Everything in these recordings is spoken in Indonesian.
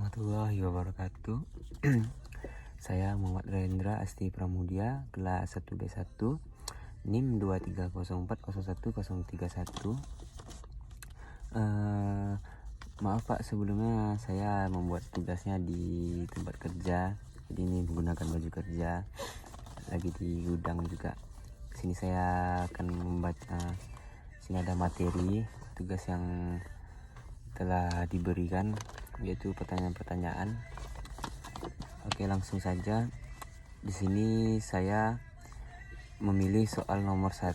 warahmatullahi wabarakatuh. Saya Muhammad Rendra Asti Pramudia, kelas 1B1, NIM 2304010131. Maaf Pak, sebelumnya saya membuat tugasnya di tempat kerja. Jadi ini menggunakan baju kerja, lagi di gudang juga. Sini saya akan membaca. Sini ada materi tugas yang telah diberikan, yaitu pertanyaan-pertanyaan. Oke, langsung saja. Di sini saya memilih soal nomor 1,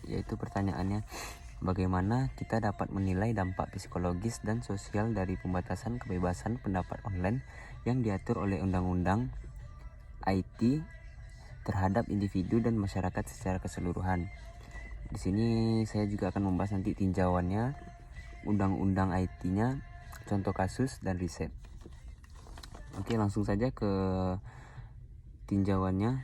yaitu pertanyaannya, bagaimana kita dapat menilai dampak psikologis dan sosial dari pembatasan kebebasan pendapat online yang diatur oleh Undang-Undang IT terhadap individu dan masyarakat secara keseluruhan. Di sini saya juga akan membahas nanti tinjauannya, Undang-Undang IT-nya, contoh kasus dan riset. Oke, langsung saja ke tinjauannya.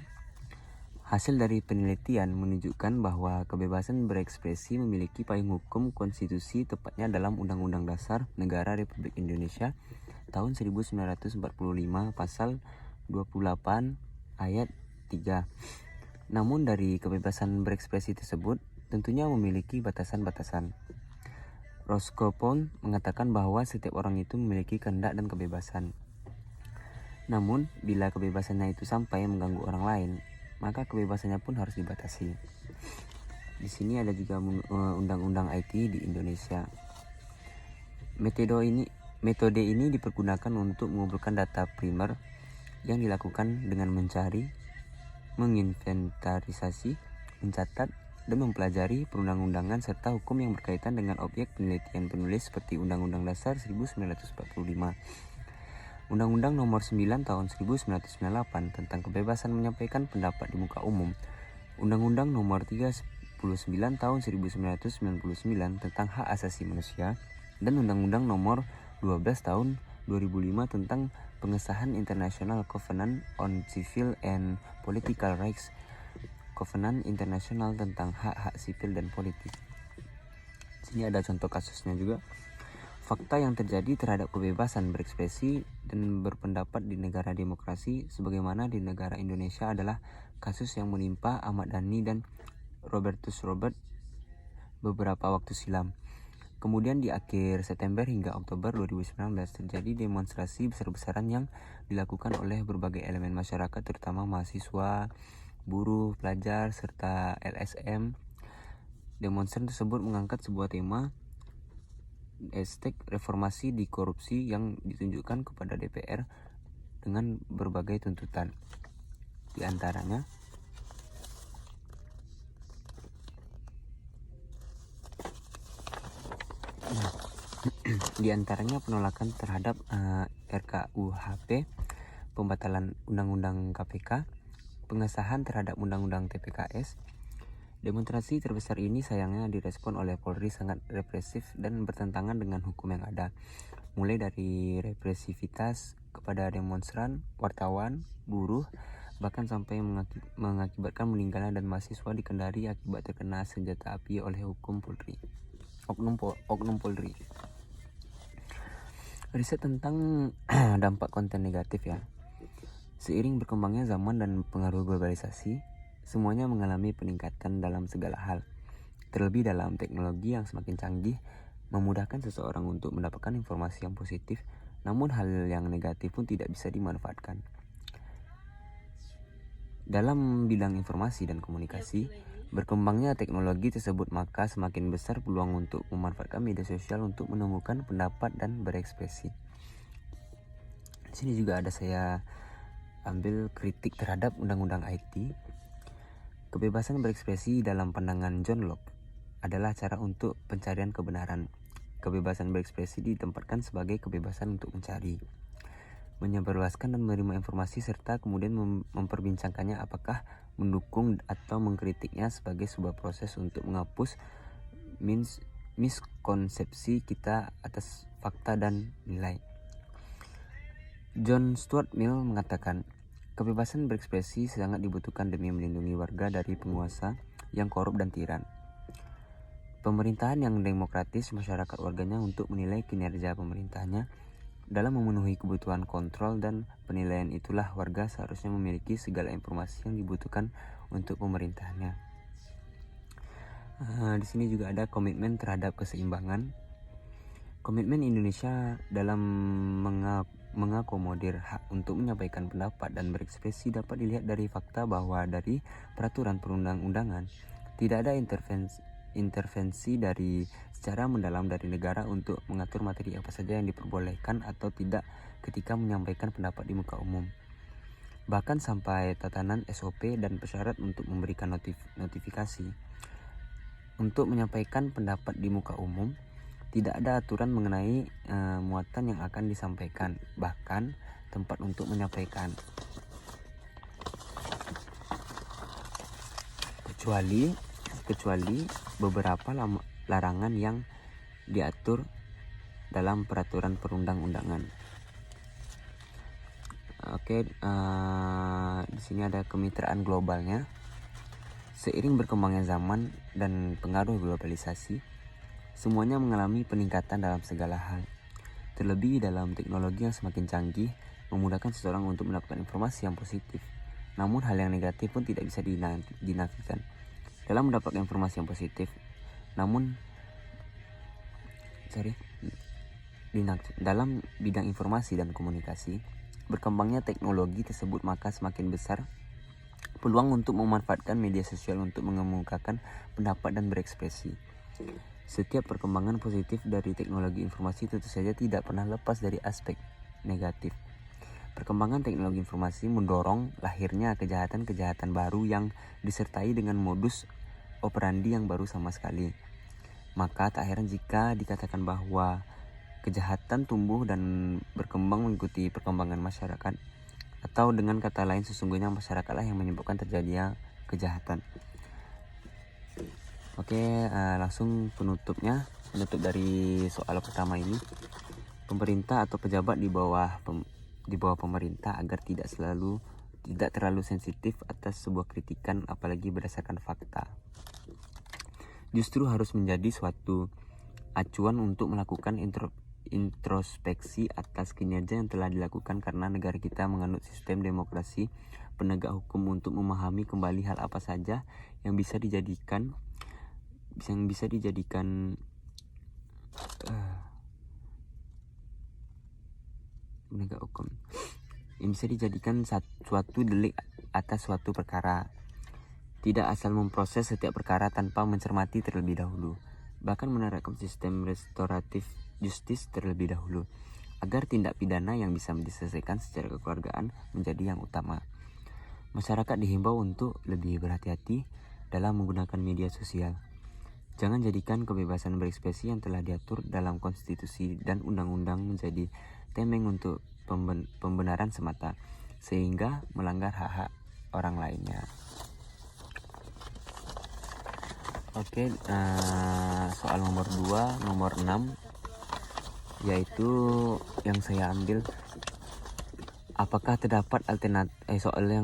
Hasil dari penelitian menunjukkan bahwa kebebasan berekspresi memiliki payung hukum konstitusi, tepatnya dalam Undang-Undang Dasar Negara Republik Indonesia tahun 1945 pasal 28 ayat 3. Namun dari kebebasan berekspresi tersebut tentunya memiliki batasan-batasan. Roscoe Pound mengatakan bahwa setiap orang itu memiliki kehendak dan kebebasan. Namun, bila kebebasannya itu sampai mengganggu orang lain, maka kebebasannya pun harus dibatasi. Di sini ada juga Undang-Undang IT di Indonesia. Metode ini dipergunakan untuk mengumpulkan data primer yang dilakukan dengan mencari, menginventarisasi, mencatat, dan mempelajari perundang-undangan serta hukum yang berkaitan dengan objek penelitian penulis seperti Undang-Undang Dasar 1945, Undang-Undang Nomor 9 Tahun 1998 tentang kebebasan menyampaikan pendapat di muka umum, Undang-Undang Nomor 39 Tahun 1999 tentang hak asasi manusia, dan Undang-Undang Nomor 12 Tahun 2005 tentang pengesahan International Covenant on Civil and Political Rights, Covenant Internasional tentang hak-hak sipil dan politik. Sini ada contoh kasusnya juga. Fakta yang terjadi terhadap kebebasan berekspresi dan berpendapat di negara demokrasi sebagaimana di negara Indonesia adalah kasus yang menimpa Ahmad Dhani dan Robertus Robert beberapa waktu silam. Kemudian di akhir September hingga Oktober 2019 terjadi demonstrasi besar-besaran yang dilakukan oleh berbagai elemen masyarakat, terutama mahasiswa, buruh, pelajar, serta LSM. Demonstran tersebut mengangkat sebuah tema #reformasi di korupsi yang ditunjukkan kepada DPR dengan berbagai tuntutan. Di antaranya penolakan terhadap RKUHP, pembatalan Undang-Undang KPK, pengesahan terhadap Undang-Undang TPKS. Demonstrasi terbesar ini sayangnya direspon oleh Polri sangat represif dan bertentangan dengan hukum yang ada, mulai dari represivitas kepada demonstran, wartawan, buruh, bahkan sampai mengakibatkan meninggalnya dan mahasiswa di Kendari akibat terkena senjata api oleh oknum Polri. Riset tentang dampak konten negatif ya. Seiring berkembangnya zaman dan pengaruh globalisasi, semuanya mengalami peningkatan dalam segala hal. Terlebih dalam teknologi yang semakin canggih, memudahkan seseorang untuk mendapatkan informasi yang positif, namun hal yang negatif pun tidak bisa dimanfaatkan. Dalam bidang informasi dan komunikasi, berkembangnya teknologi tersebut, maka semakin besar peluang untuk memanfaatkan media sosial untuk menemukan pendapat dan berekspresi. Di sini juga ada saya ambil kritik terhadap Undang-Undang IT. Kebebasan berekspresi dalam pandangan John Locke adalah cara untuk pencarian kebenaran. Kebebasan berekspresi ditempatkan sebagai kebebasan untuk mencari, menyebarluaskan dan menerima informasi serta kemudian memperbincangkannya, apakah mendukung atau mengkritiknya sebagai sebuah proses untuk menghapus miskonsepsi kita atas fakta dan nilai. John Stuart Mill mengatakan, kebebasan berekspresi sangat dibutuhkan demi melindungi warga dari penguasa yang korup dan tiran. Pemerintahan yang demokratis, masyarakat warganya untuk menilai kinerja pemerintahnya Dalam memenuhi kebutuhan kontrol dan penilaian itulah warga seharusnya memiliki segala informasi yang dibutuhkan untuk pemerintahannya. Di sini juga ada komitmen terhadap keseimbangan. Komitmen Indonesia dalam mengakomodir hak untuk menyampaikan pendapat dan berekspresi dapat dilihat dari fakta bahwa dari peraturan perundang-undangan tidak ada intervensi dari secara mendalam dari negara untuk mengatur materi apa saja yang diperbolehkan atau tidak ketika menyampaikan pendapat di muka umum. Bahkan sampai tatanan SOP dan persyarat untuk memberikan notifikasi. Untuk menyampaikan pendapat di muka umum, tidak ada aturan mengenai muatan yang akan disampaikan, bahkan tempat untuk menyampaikan. Kecuali beberapa larangan yang diatur dalam peraturan perundang-undangan. Di sini ada kemitraan globalnya. Seiring berkembangnya zaman dan pengaruh globalisasi, semuanya mengalami peningkatan dalam segala hal. Terlebih dalam teknologi yang semakin canggih, memudahkan seseorang untuk mendapatkan informasi yang positif. Namun hal yang negatif pun tidak bisa dinafikan. Dalam mendapatkan informasi yang positif, dalam bidang informasi dan komunikasi, berkembangnya teknologi tersebut, maka semakin besar peluang untuk memanfaatkan media sosial untuk mengemukakan pendapat dan berekspresi. Setiap perkembangan positif dari teknologi informasi tentu saja tidak pernah lepas dari aspek negatif. Perkembangan teknologi informasi mendorong lahirnya kejahatan-kejahatan baru yang disertai dengan modus operandi yang baru sama sekali. Maka tak heran jika dikatakan bahwa kejahatan tumbuh dan berkembang mengikuti perkembangan masyarakat, atau dengan kata lain sesungguhnya masyarakatlah yang menyebabkan terjadinya kejahatan. Langsung penutup dari soal pertama ini. Pemerintah atau pejabat di bawah pemerintah agar tidak terlalu sensitif atas sebuah kritikan, apalagi berdasarkan fakta. Justru harus menjadi suatu acuan untuk melakukan introspeksi atas kinerja yang telah dilakukan, karena negara kita menganut sistem demokrasi penegak hukum untuk memahami kembali hal apa saja yang bisa dijadikan penegak hukum yang bisa dijadikan suatu delik atas suatu perkara. Tidak asal memproses setiap perkara tanpa mencermati terlebih dahulu, bahkan menerapkan sistem restoratif justice terlebih dahulu, agar tindak pidana yang bisa diselesaikan secara kekeluargaan menjadi yang utama. Masyarakat dihimbau untuk lebih berhati-hati dalam menggunakan media sosial. Jangan jadikan kebebasan berekspresi yang telah diatur dalam konstitusi dan undang-undang menjadi tameng untuk pembenaran semata, sehingga melanggar hak-hak orang lainnya. Soal nomor 6, yaitu yang saya ambil, apakah terdapat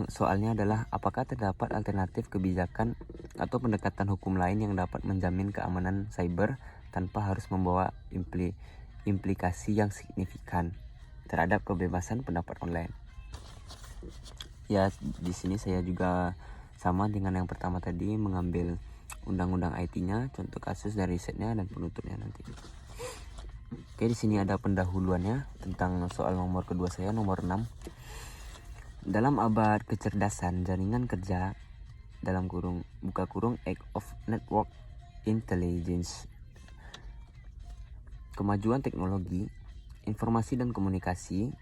soalnya adalah apakah terdapat alternatif kebijakan atau pendekatan hukum lain yang dapat menjamin keamanan cyber tanpa harus membawa implikasi yang signifikan terhadap kebebasan pendapat online. Ya, di sini saya juga sama dengan yang pertama tadi, mengambil undang-undang IT-nya, contoh kasus dari risetnya dan penutupnya nanti. Di sini ada pendahuluannya tentang soal nomor kedua saya, nomor 6. Dalam abad kecerdasan jaringan kerja (Age of Network Intelligence), kemajuan teknologi, informasi dan komunikasi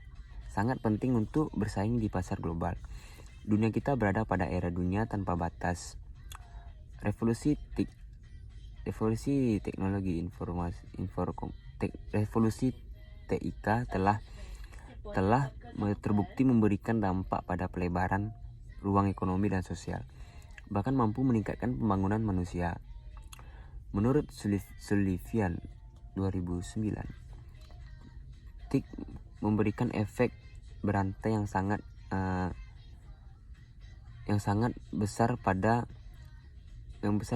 sangat penting untuk bersaing di pasar global. Dunia kita berada pada era dunia tanpa batas. Revolusi teknologi revolusi TIK telah terbukti memberikan dampak pada pelebaran ruang ekonomi dan sosial, bahkan mampu meningkatkan pembangunan manusia. Menurut Sullivan 2009, TIK memberikan efek berantai yang sangat besar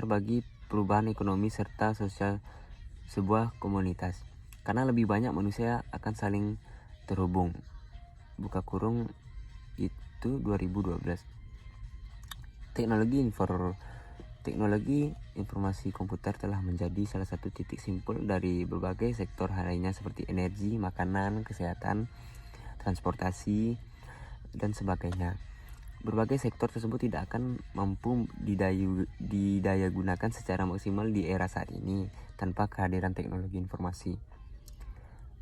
bagi perubahan ekonomi serta sosial sebuah komunitas, karena lebih banyak manusia akan saling terhubung (buka kurung itu 2012). Teknologi informasi komputer telah menjadi salah satu titik simpul dari berbagai sektor lainnya seperti energi, makanan, kesehatan, transportasi, dan sebagainya. Berbagai sektor tersebut tidak akan mampu didaya gunakan secara maksimal di era saat ini tanpa kehadiran teknologi informasi.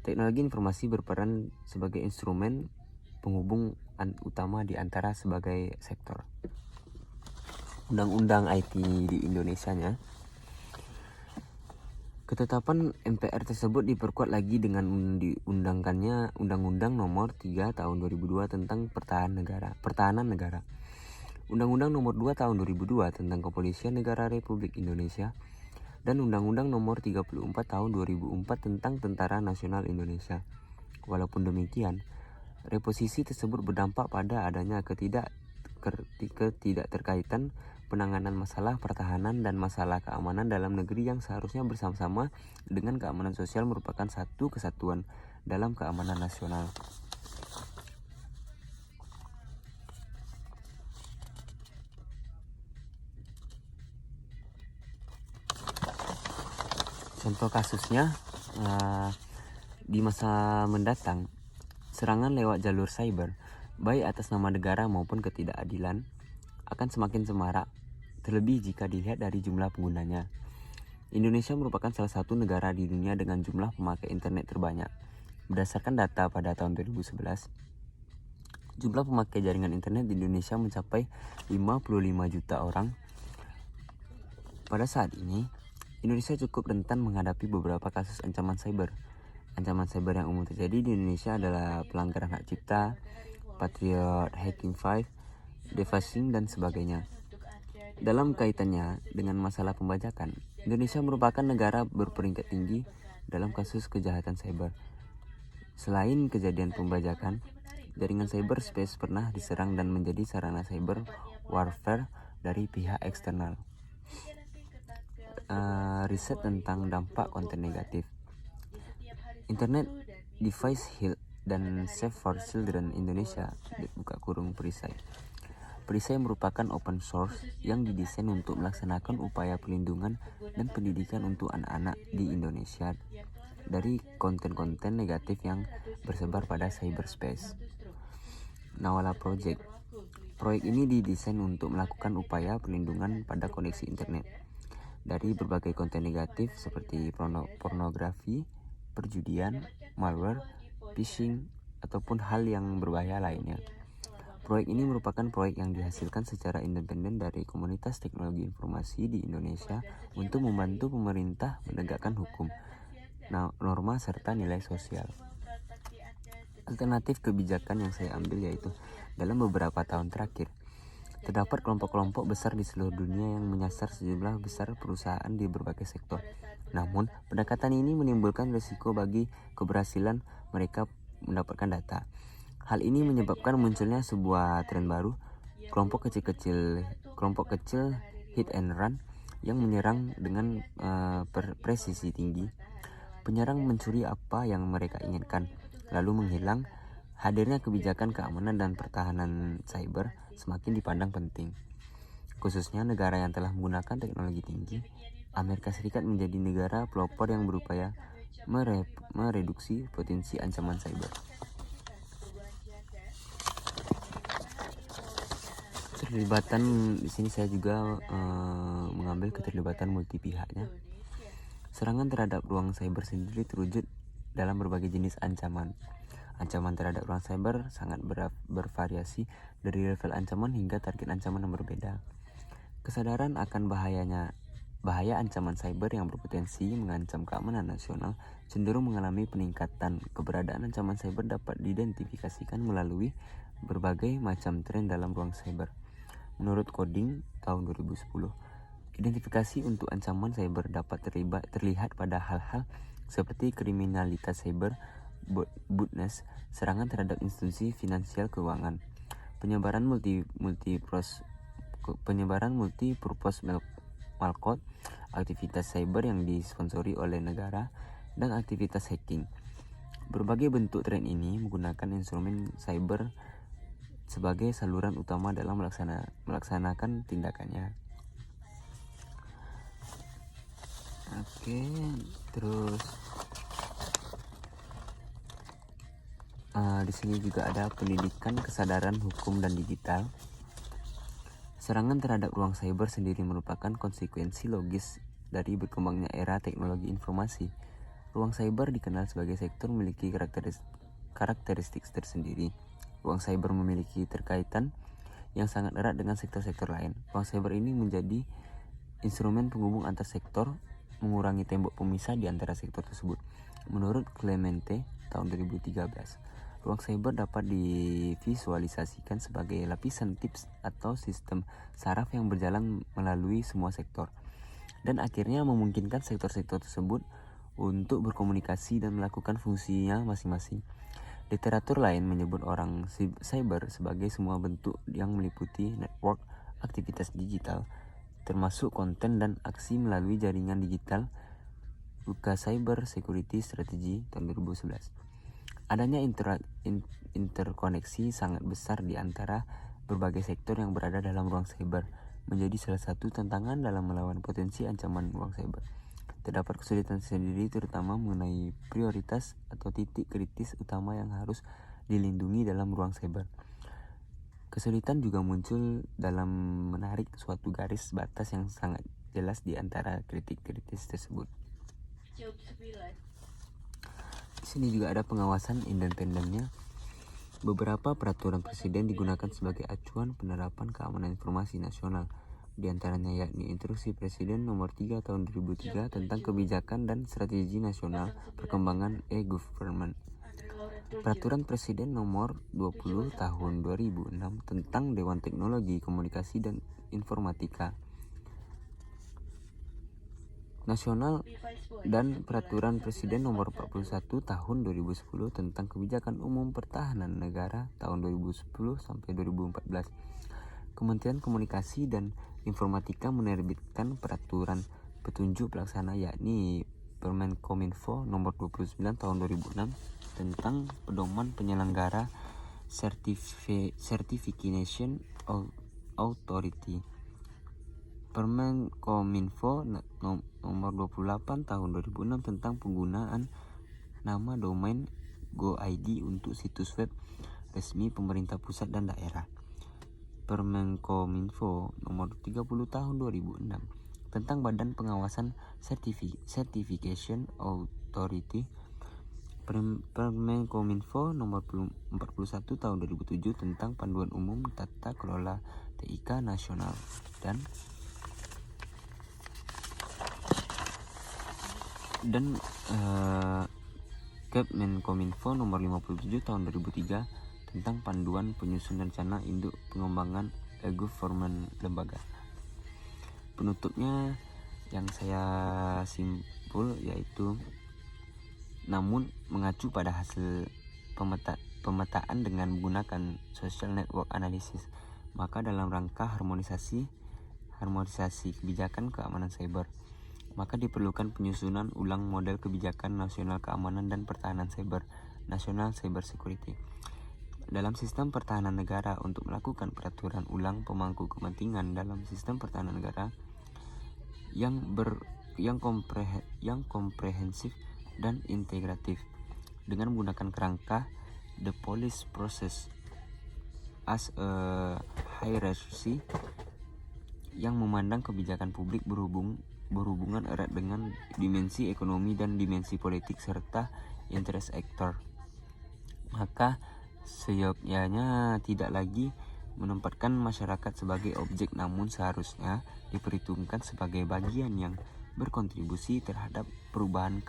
Teknologi informasi berperan sebagai instrumen penghubung utama di antara sebagai sektor. Undang-undang IT di Indonesianya. Ketetapan MPR tersebut diperkuat lagi dengan diundangkannya Undang-Undang Nomor 3 Tahun 2002 tentang Pertahanan Negara. Undang-Undang Nomor 2 Tahun 2002 tentang Kepolisian Negara Republik Indonesia dan Undang-Undang Nomor 34 Tahun 2004 tentang Tentara Nasional Indonesia. Walaupun demikian, reposisi tersebut berdampak pada adanya ketidakterkaitan penanganan masalah pertahanan dan masalah keamanan dalam negeri yang seharusnya bersama-sama dengan keamanan sosial merupakan satu kesatuan dalam keamanan nasional. Contoh kasusnya di masa mendatang, serangan lewat jalur cyber, baik atas nama negara maupun ketidakadilan, akan semakin semarak, terlebih jika dilihat dari jumlah penggunanya. Indonesia merupakan salah satu negara di dunia dengan jumlah pemakai internet terbanyak. Berdasarkan data pada tahun 2011, jumlah pemakai jaringan internet di Indonesia mencapai 55 juta orang. Pada saat ini, Indonesia cukup rentan menghadapi beberapa kasus ancaman cyber. Ancaman cyber yang umum terjadi di Indonesia adalah pelanggaran hak cipta, Patriot Hacking 5, defacing, dan sebagainya. Dalam kaitannya dengan masalah pembajakan, Indonesia merupakan negara berperingkat tinggi dalam kasus kejahatan cyber. Selain kejadian pembajakan, jaringan cyberspace pernah diserang dan menjadi sarana cyber warfare dari pihak eksternal. Riset tentang dampak konten negatif. Internet Device Health dan Safe for Children Indonesia (buka kurung Perisai). Perisai merupakan open source yang didesain untuk melaksanakan upaya pelindungan dan pendidikan untuk anak-anak di Indonesia dari konten-konten negatif yang bersebar pada cyberspace. Nawala Project. Proyek ini didesain untuk melakukan upaya pelindungan pada koneksi internet dari berbagai konten negatif seperti pornografi, perjudian, malware, phishing, ataupun hal yang berbahaya lainnya. Proyek ini merupakan proyek yang dihasilkan secara independen dari komunitas teknologi informasi di Indonesia untuk membantu pemerintah menegakkan hukum, norma, serta nilai sosial. Alternatif kebijakan yang saya ambil yaitu dalam beberapa tahun terakhir, terdapat kelompok-kelompok besar di seluruh dunia yang menyasar sejumlah besar perusahaan di berbagai sektor. Namun, pendekatan ini menimbulkan risiko bagi keberhasilan mereka mendapatkan data. Hal ini menyebabkan munculnya sebuah tren baru, kelompok kecil hit and run yang menyerang dengan presisi tinggi. Penyerang mencuri apa yang mereka inginkan, lalu menghilang. Hadirnya kebijakan keamanan dan pertahanan cyber semakin dipandang penting, khususnya negara yang telah menggunakan teknologi tinggi. Amerika Serikat menjadi negara pelopor yang berupaya mereduksi potensi ancaman cyber. Keterlibatan di sini saya juga mengambil keterlibatan multi pihaknya. Serangan terhadap ruang cyber sendiri terwujud dalam berbagai jenis ancaman. Ancaman terhadap ruang cyber sangat bervariasi dari level ancaman hingga target ancaman yang berbeda. Kesadaran akan bahaya ancaman cyber yang berpotensi mengancam keamanan nasional cenderung mengalami peningkatan. Keberadaan ancaman cyber dapat diidentifikasikan melalui berbagai macam tren dalam ruang cyber. Menurut Coding tahun 2010, identifikasi untuk ancaman cyber dapat terlihat pada hal-hal seperti kriminalitas cyber, botnet, serangan terhadap institusi finansial keuangan, penyebaran multipurpose malware, aktivitas cyber yang disponsori oleh negara, dan aktivitas hacking. Berbagai bentuk tren ini menggunakan instrumen cyber sebagai saluran utama dalam melaksanakan tindakannya. Oke, terus di sini juga ada pendidikan kesadaran hukum dan digital. Serangan terhadap ruang cyber sendiri merupakan konsekuensi logis dari berkembangnya era teknologi informasi. Ruang cyber dikenal sebagai sektor memiliki karakteristik tersendiri. Ruang cyber memiliki terkaitan yang sangat erat dengan sektor-sektor lain. Ruang cyber ini menjadi instrumen penghubung antar sektor, mengurangi tembok pemisah di antara sektor tersebut. Menurut Clemente tahun 2013, ruang cyber dapat divisualisasikan sebagai lapisan tips atau sistem saraf yang berjalan melalui semua sektor, dan akhirnya memungkinkan sektor-sektor tersebut untuk berkomunikasi dan melakukan fungsinya masing-masing. Literatur lain menyebut orang cyber sebagai semua bentuk yang meliputi network aktivitas digital, termasuk konten dan aksi melalui jaringan digital. Buka Cyber Security Strategy tahun 2011. Adanya interkoneksi sangat besar di antara berbagai sektor yang berada dalam ruang cyber menjadi salah satu tantangan dalam melawan potensi ancaman ruang cyber. Terdapat kesulitan sendiri terutama mengenai prioritas atau titik kritis utama yang harus dilindungi dalam ruang cyber. Kesulitan juga muncul dalam menarik suatu garis batas yang sangat jelas di antara titik kritis tersebut. Di sini juga ada pengawasan independennya. Beberapa peraturan presiden digunakan sebagai acuan penerapan keamanan informasi nasional. Di antaranya yakni Instruksi Presiden Nomor 3 Tahun 2003 tentang kebijakan dan strategi nasional perkembangan e-government. Peraturan Presiden Nomor 20 Tahun 2006 tentang Dewan Teknologi Komunikasi dan Informatika Nasional dan Peraturan Presiden Nomor 41 Tahun 2010 tentang Kebijakan Umum Pertahanan Negara tahun 2010 sampai 2014. Kementerian Komunikasi dan Informatika menerbitkan peraturan petunjuk pelaksana yakni Permenkominfo Nomor 29 Tahun 2006 tentang pedoman penyelenggara Certification Authority. Permenkominfo Nomor 28 Tahun 2006 tentang penggunaan nama domain go.id untuk situs web resmi pemerintah pusat dan daerah. Permenkominfo Nomor 30 Tahun 2006 tentang Badan Pengawasan Certification Authority. Permenkominfo Nomor 41 Tahun 2007 tentang Panduan Umum Tata Kelola TIK Nasional dan Kemenkominfo Nomor 57 Tahun 2003 tentang Panduan Penyusun Rencana Induk Pengembangan e-Government Lembaga. Penutupnya yang saya simpul yaitu, namun mengacu pada hasil pemetaan dengan menggunakan social network analysis, maka dalam rangka harmonisasi kebijakan keamanan cyber, maka diperlukan penyusunan ulang model kebijakan nasional keamanan dan pertahanan cyber, National Cyber Security, dalam sistem pertahanan negara untuk melakukan peraturan ulang pemangku kepentingan dalam sistem pertahanan negara yang komprehensif dan integratif dengan menggunakan kerangka the policy process as a hierarchy yang memandang kebijakan publik berhubungan erat dengan dimensi ekonomi dan dimensi politik serta interest actor. Maka seyogyanya tidak lagi menempatkan masyarakat sebagai objek, namun seharusnya diperhitungkan sebagai bagian yang berkontribusi terhadap perubahan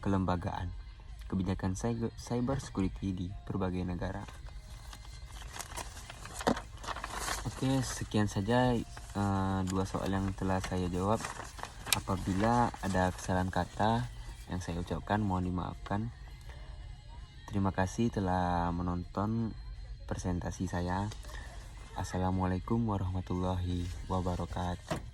kelembagaan kebijakan cyber security di berbagai negara. Oke, sekian saja dua soal yang telah saya jawab. Apabila ada kesalahan kata yang saya ucapkan, mohon dimaafkan. Terima kasih telah menonton presentasi saya. Assalamualaikum warahmatullahi wabarakatuh.